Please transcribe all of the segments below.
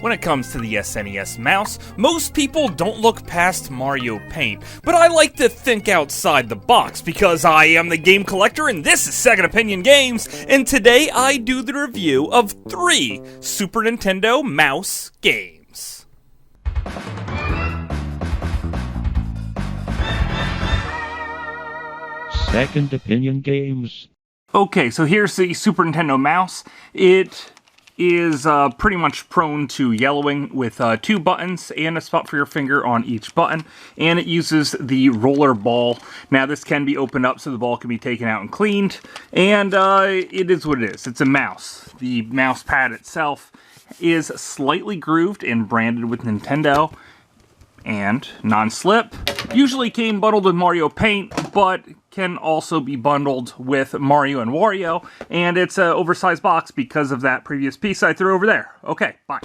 When it comes to the SNES mouse, most people don't look past Mario Paint, but I like to think outside the box because I am the game collector and this is Second Opinion Games, and today I do the review of 3 Super Nintendo mouse games. Second Opinion Games. Okay, so here's the Super Nintendo mouse. It is pretty much prone to yellowing with 2 buttons and a spot for your finger on each button, and it uses the roller ball. Now this can be opened up so the ball can be taken out and cleaned, and it is what it is. It's a mouse. The mouse pad itself is slightly grooved and branded with Nintendo and non-slip. Usually came bundled with Mario Paint, but can also be bundled with Mario and Wario, and it's an oversized box because of that previous piece I threw over there. Okay, bye.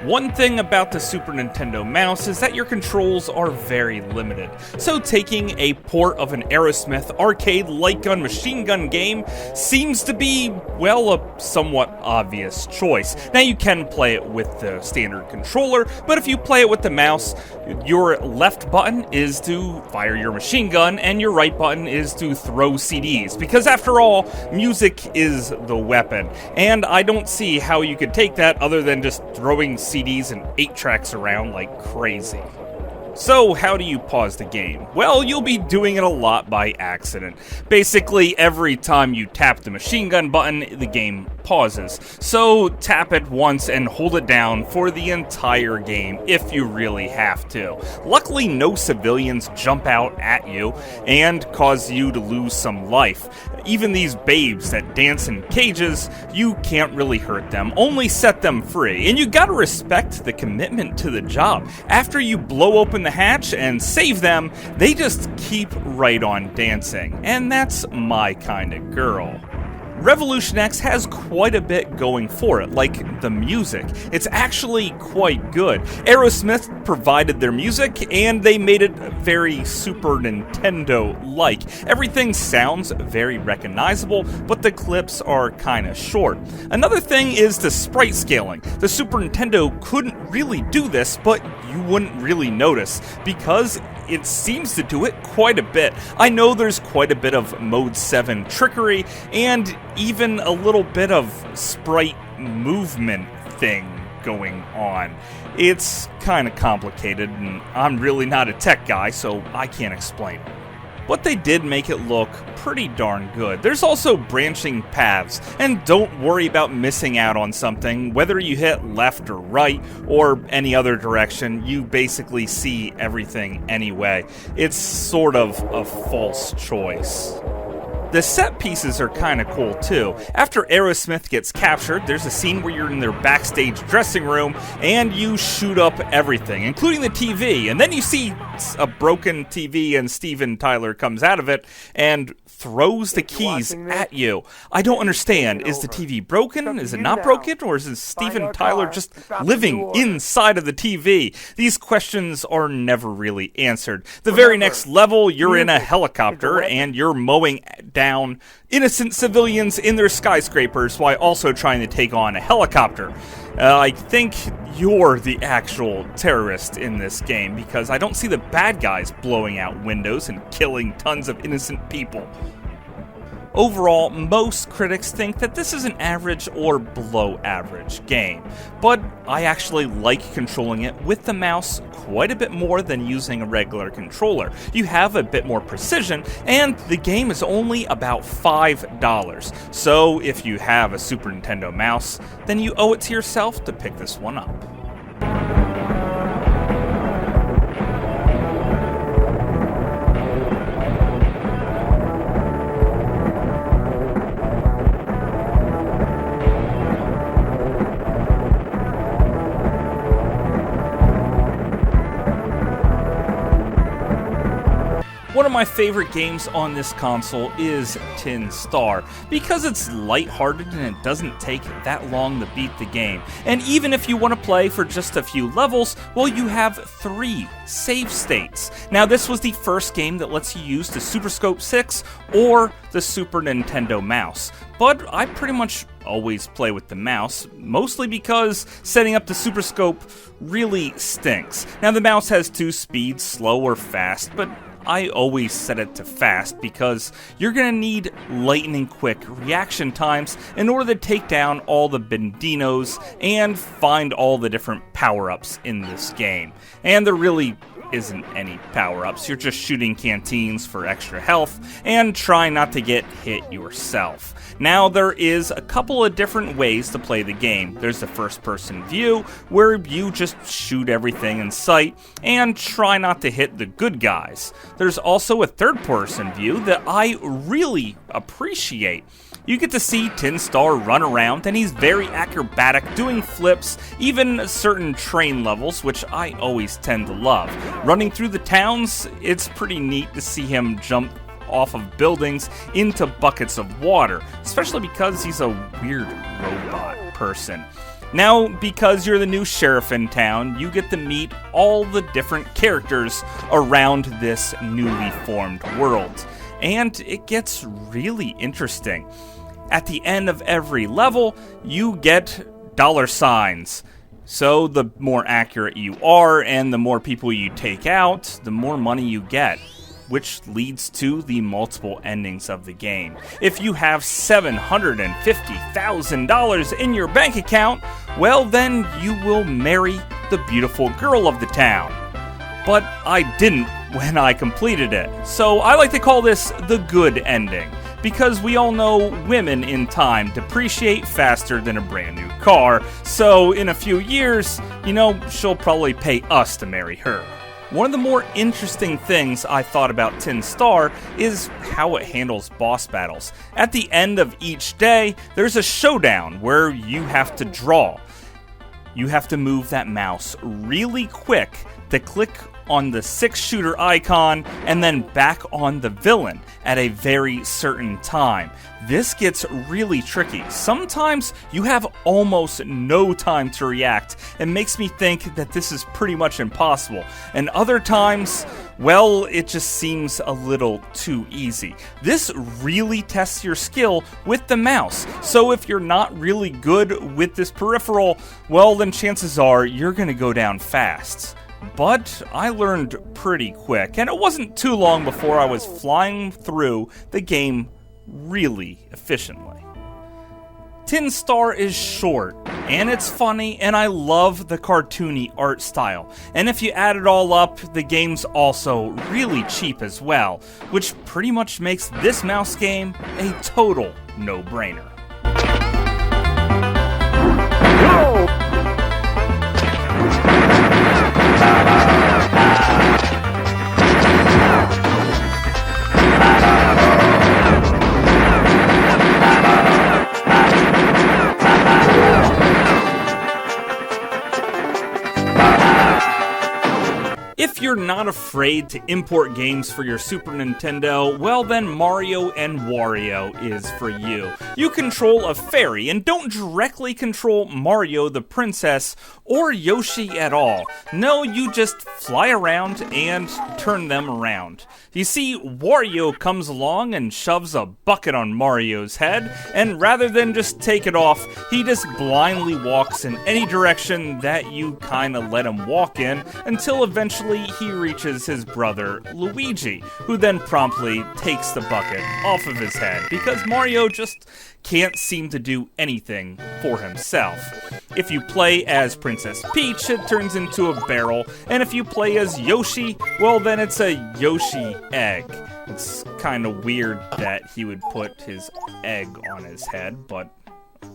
One thing about the Super Nintendo mouse is that your controls are very limited, so taking a port of an Aerosmith Arcade light gun machine gun game seems to be, well, a somewhat obvious choice. Now you can play it with the standard controller, but if you play it with the mouse, your left button is to fire your machine gun and your right button is to throw CDs, because after all, music is the weapon, and I don't see how you could take that other than just throwing CDs and 8-tracks around like crazy. So how do you pause the game? Well, you'll be doing it a lot by accident. Basically, every time you tap the machine gun button, the game pauses. So tap it once and hold it down for the entire game if you really have to. Luckily, no civilians jump out at you and cause you to lose some life. Even these babes that dance in cages, you can't really hurt them, only set them free. And you gotta respect the commitment to the job. After you blow open the hatch and save them, they just keep right on dancing. And that's my kind of girl. Revolution X has quite a bit going for it, like the music. It's actually quite good. Aerosmith provided their music, and they made it very Super Nintendo-like. Everything sounds very recognizable, but the clips are kinda short. Another thing is the sprite scaling. The Super Nintendo couldn't really do this, but you wouldn't really notice, because it seems to do it quite a bit. I know there's quite a bit of Mode 7 trickery, and even a little bit of sprite movement thing going on. It's kind of complicated, and I'm really not a tech guy, so I can't explain it. But they did make it look pretty darn good. There's also branching paths, and don't worry about missing out on something. Whether you hit left or right, or any other direction, you basically see everything anyway. It's sort of a false choice. The set pieces are kinda cool too. After Aerosmith gets captured, there's a scene where you're in their backstage dressing room and you shoot up everything, including the TV, and then you see a broken TV and Steven Tyler comes out of it and throws the keys at you. I don't understand. Is the TV broken? Is it not broken? Or is Steven Tyler just living inside of the TV? These questions are never really answered. The very next level, you're in a helicopter and you're mowing down innocent civilians in their skyscrapers while also trying to take on a helicopter. I think you're the actual terrorist in this game because I don't see the bad guys blowing out windows and killing tons of innocent people. Overall, most critics think that this is an average or below average game, but I actually like controlling it with the mouse quite a bit more than using a regular controller. You have a bit more precision, and the game is only about $5. So if you have a Super Nintendo mouse, then you owe it to yourself to pick this one up. one of my favorite games on this console is Tin Star, because it's lighthearted and it doesn't take that long to beat the game. And even if you want to play for just a few levels, well, you have 3 save states. Now, this was the first game that lets you use the Super Scope 6 or the Super Nintendo mouse. But I pretty much always play with the mouse, mostly because setting up the Super Scope really stinks. Now, the mouse has 2 speeds, slow or fast, but I always set it to fast because you're going to need lightning quick reaction times in order to take down all the bandinos and find all the different power-ups in this game. And there really isn't any power-ups. You're just shooting canteens for extra health and trying not to get hit yourself. Now, there is a couple of different ways to play the game. There's the first-person view, where you just shoot everything in sight and try not to hit the good guys. There's also a third-person view that I really appreciate. You get to see Tin Star run around, and he's very acrobatic, doing flips, even certain train levels, which I always tend to love. Running through the towns, it's pretty neat to see him jump off of buildings into buckets of water, especially because he's a weird robot person. Now, because you're the new sheriff in town, you get to meet all the different characters around this newly formed world. And it gets really interesting. At the end of every level, you get $signs. So the more accurate you are and the more people you take out, the more money you get, which leads to the multiple endings of the game. If you have $750,000 in your bank account, well, then you will marry the beautiful girl of the town. But I didn't when I completed it, so I like to call this the good ending, because we all know women in time depreciate faster than a brand new car, so in a few years, she'll probably pay us to marry her. One of the more interesting things I thought about Tin Star is how it handles boss battles. At the end of each day, there's a showdown where you have to draw. You have to move that mouse really quick to click on the 6-shooter icon and then back on the villain at a very certain time. This gets really tricky. Sometimes you have almost no time to react and makes me think that this is pretty much impossible. And other times, well, it just seems a little too easy. This really tests your skill with the mouse. So if you're not really good with this peripheral, well, then chances are you're gonna go down fast. But I learned pretty quick, and it wasn't too long before I was flying through the game really efficiently. Tin Star is short, and it's funny, and I love the cartoony art style. And if you add it all up, the game's also really cheap as well, which pretty much makes this mouse game a total no-brainer. If you're not afraid to import games for your Super Nintendo, well then Mario and Wario is for you. You control a fairy and don't directly control Mario the princess or Yoshi at all. No, you just fly around and turn them around. You see, Wario comes along and shoves a bucket on Mario's head, and rather than just take it off, he just blindly walks in any direction that you kinda let him walk in until eventually he reaches his brother Luigi, who then promptly takes the bucket off of his head because Mario just can't seem to do anything for himself. If you play as Princess Peach, it turns into a barrel, and if you play as Yoshi, well then it's a Yoshi egg. It's kind of weird that he would put his egg on his head, but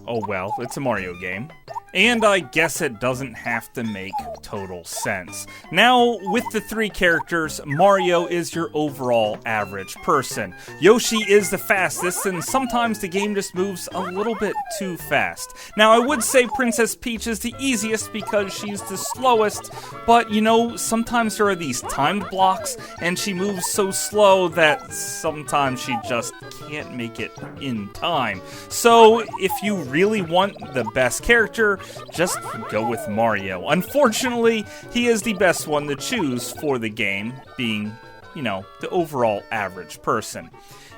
oh well, it's a Mario game. And I guess it doesn't have to make total sense. Now, with the 3 characters, Mario is your overall average person. Yoshi is the fastest, and sometimes the game just moves a little bit too fast. Now, I would say Princess Peach is the easiest because she's the slowest, but you know, sometimes there are these timed blocks, and she moves so slow that sometimes she just can't make it in time. So, if you really want the best character, just go with Mario. Unfortunately, he is the best one to choose for the game, being, you know, the overall average person.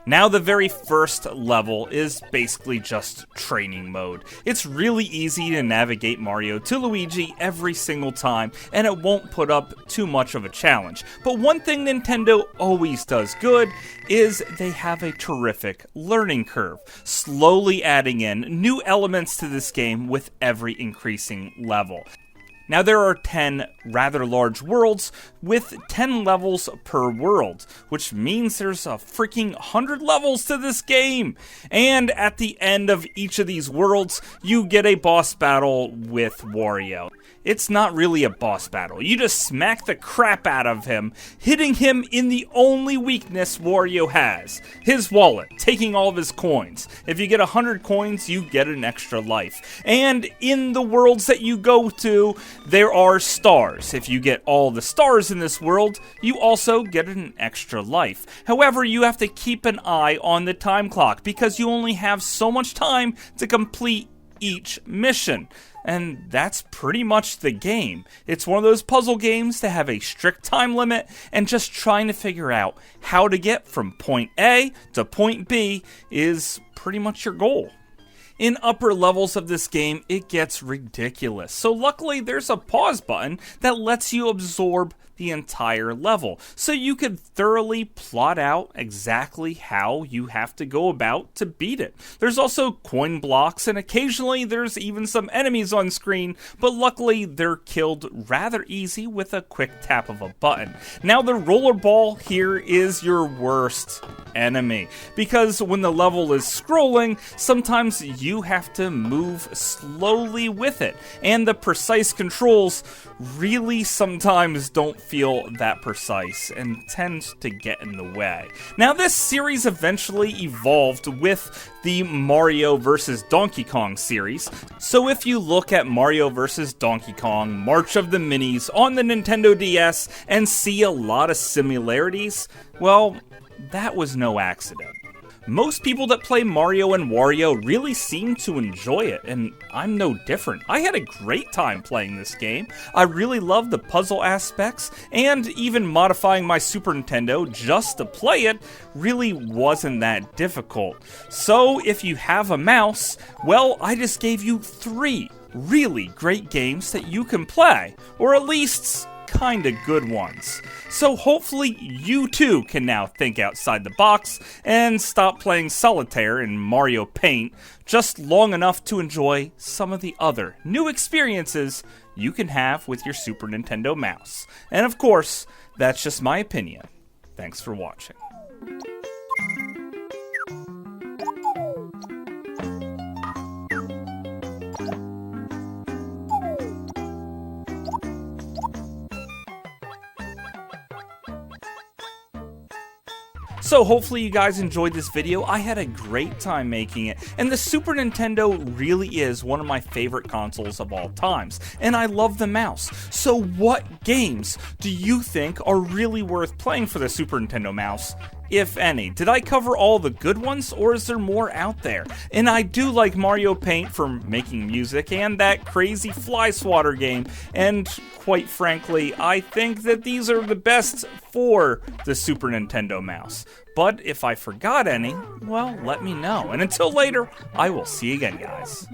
Now the very first level is basically just training mode. It's really easy to navigate Mario to Luigi every single time, and it won't put up too much of a challenge. But one thing Nintendo always does good is they have a terrific learning curve, slowly adding in new elements to this game with every increasing level. Now there are 10 rather large worlds with 10 levels per world, which means there's a freaking 100 levels to this game. And at the end of each of these worlds, you get a boss battle with Wario. It's not really a boss battle. You just smack the crap out of him, hitting him in the only weakness Wario has, his wallet, taking all of his coins. If you get 100 coins, you get an extra life. And in the worlds that you go to, there are stars. If you get all the stars in this world, you also get an extra life. However, you have to keep an eye on the time clock because you only have so much time to complete each mission. And that's pretty much the game. It's one of those puzzle games that have a strict time limit, and just trying to figure out how to get from point A to point B is pretty much your goal. In upper levels of this game, it gets ridiculous. So luckily, there's a pause button that lets you absorb the entire level, so you could thoroughly plot out exactly how you have to go about to beat it. There's also coin blocks, and occasionally there's even some enemies on screen, but luckily they're killed rather easy with a quick tap of a button. Now the roller ball here is your worst enemy, because when the level is scrolling, sometimes you have to move slowly with it, and the precise controls really sometimes don't feel that precise and tend to get in the way. Now this series eventually evolved with the Mario vs. Donkey Kong series, so if you look at Mario vs. Donkey Kong March of the Minis on the Nintendo DS and see a lot of similarities, well, that was no accident. Most people that play Mario and Wario really seem to enjoy it, and I'm no different. I had a great time playing this game. I really loved the puzzle aspects, and even modifying my Super Nintendo just to play it really wasn't that difficult. So if you have a mouse, well, I just gave you 3 really great games that you can play, or at least kinda good ones. So hopefully you too can now think outside the box and stop playing solitaire in Mario Paint just long enough to enjoy some of the other new experiences you can have with your Super Nintendo mouse. And of course, that's just my opinion. Thanks for watching. So hopefully you guys enjoyed this video. I had a great time making it, and the Super Nintendo really is one of my favorite consoles of all times, and I love the mouse. So what games do you think are really worth playing for the Super Nintendo mouse, if any? Did I cover all the good ones, or is there more out there? And I do like Mario Paint for making music, and that crazy fly swatter game, and quite frankly, I think that these are the best for the Super Nintendo mouse. But if I forgot any, well, let me know. And until later, I will see you again, guys.